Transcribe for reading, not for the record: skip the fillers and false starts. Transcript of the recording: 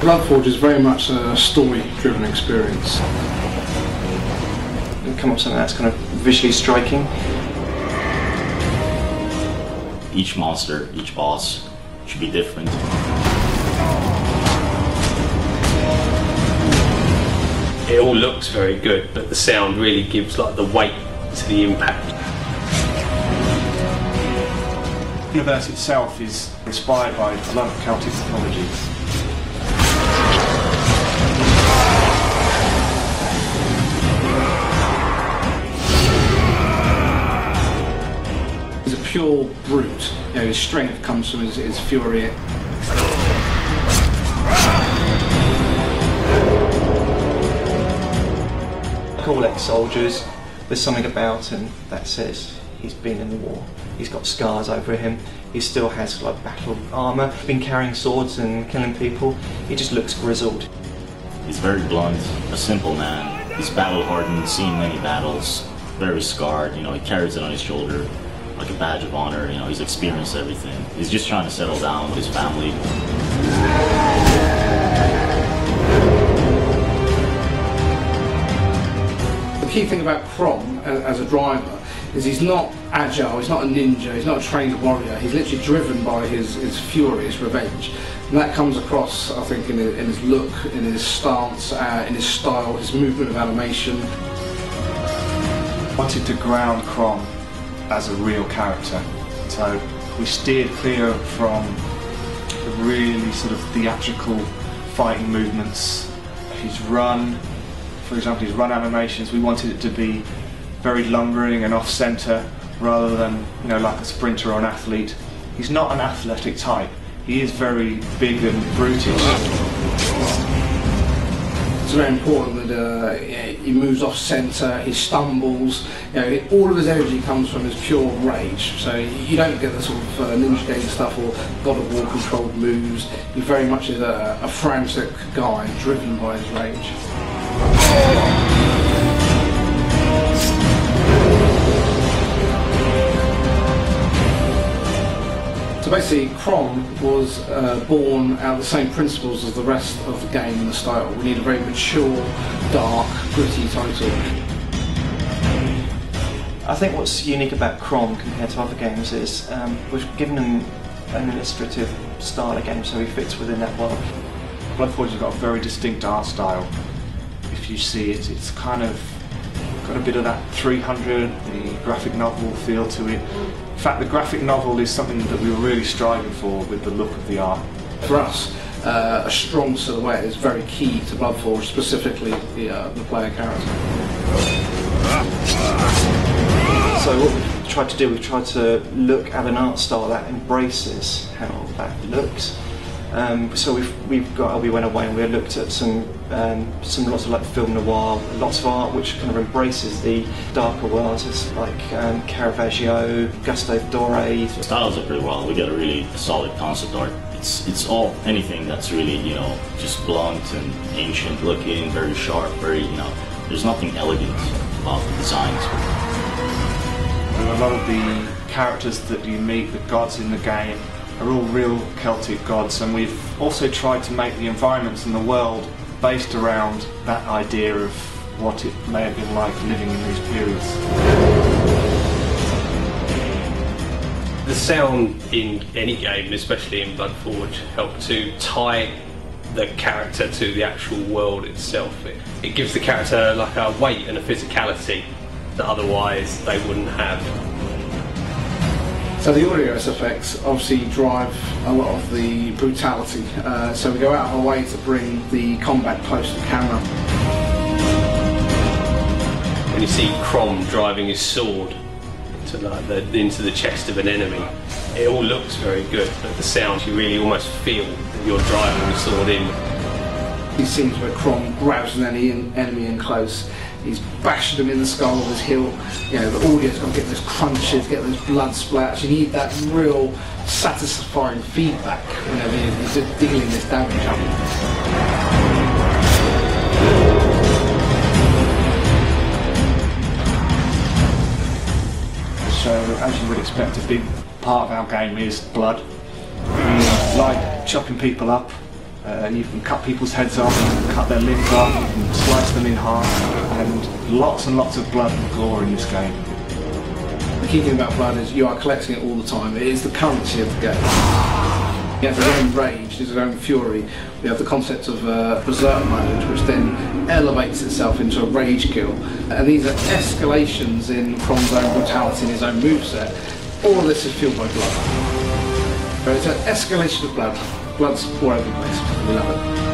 BloodForge is very much a story-driven experience. You come up with something that's kind of visually striking. Each monster, each boss should be different. It all looks very good, but the sound really gives like the weight to the impact. The universe itself is inspired by a lot of Celtic mythology. He's a pure brute. You know, his strength comes from his fury. Like all ex-soldiers, there's something about him that says he's been in the war. He's got scars over him. He still has like battle armour. He's been carrying swords and killing people. He just looks grizzled. He's very blunt, a simple man. He's battle-hardened, seen many battles, very scarred. You know, he carries it on his shoulder like a badge of honor. You know, he's experienced everything. He's just trying to settle down with his family. The key thing about Crom as a driver is he's not agile, he's not a ninja, he's not a trained warrior. He's literally driven by his fury, his revenge. And that comes across, I think, in his look, in his stance, in his style, his movement of animation. I wanted to ground Crom as a real character, so we steered clear from the really sort of theatrical fighting movements. His run, for example, his run animations, we wanted it to be very lumbering and off-centre rather than, you know, like a sprinter or an athlete. He's not an athletic type. He is very big and brutish. It's very important that he moves off centre, he stumbles. You know, all of his energy comes from his pure rage. So you don't get the sort of Ninja Gaiden stuff or God of War controlled moves. He very much is a frantic guy driven by his rage. So basically, Crom was born out of the same principles as the rest of the game and the style. We need a very mature, dark, gritty title. I think what's unique about Crom compared to other games is we've given him an illustrative style again, so he fits within that world. BloodForge has got a very distinct art style. If you see it, it's kind of got a bit of that 300, the graphic novel feel to it. In fact, the graphic novel is something that we were really striving for with the look of the art. For us, a strong silhouette is very key to BloodForge, specifically the player character. So what we've tried to do, we've tried to look at an art style that embraces how that looks. So we went away and we looked at some lots of like film noir, lots of art which kind of embraces the darker worlds. It's like Caravaggio, Gustave Doré. The styles are pretty well. We got a really solid concept art. It's all anything that's really, you know, just blunt and ancient looking, very sharp, very, you know, there's nothing elegant about the designs. And a lot of the characters that you meet, the gods in the game, are all real Celtic gods, and we've also tried to make the environments in the world based around that idea of what it may have been like living in these periods. The sound in any game, especially in BloodForge, help to tie the character to the actual world itself. It gives the character like a weight and a physicality that otherwise they wouldn't have. So the audio effects obviously drive a lot of the brutality, so we go out of our way to bring the combat close to camera. When you see Crom driving his sword into the chest of an enemy, it all looks very good, but the sound, you really almost feel that you're driving the sword in. These scenes where Crom grabs an enemy in close, he's bashed him in the skull with his heel. You know, the audio's got to get those crunches, get those blood splats. You need that real satisfying feedback whenever you're dealing this damage up. So, as you would expect, a big part of our game is blood. We like chopping people up, You can cut people's heads off, you can cut their limbs off, you can slice them in half, and lots of blood and gore in this game. The key thing about blood is you are collecting it all the time. It is the currency of the game. You have your own rage, there's your own fury. We have the concept of berserk mode, which then elevates itself into a rage kill. And these are escalations in Crom's own brutality and his own moveset. All of this is fueled by blood. So it's an escalation of blood. Blood's all over the place. We love it.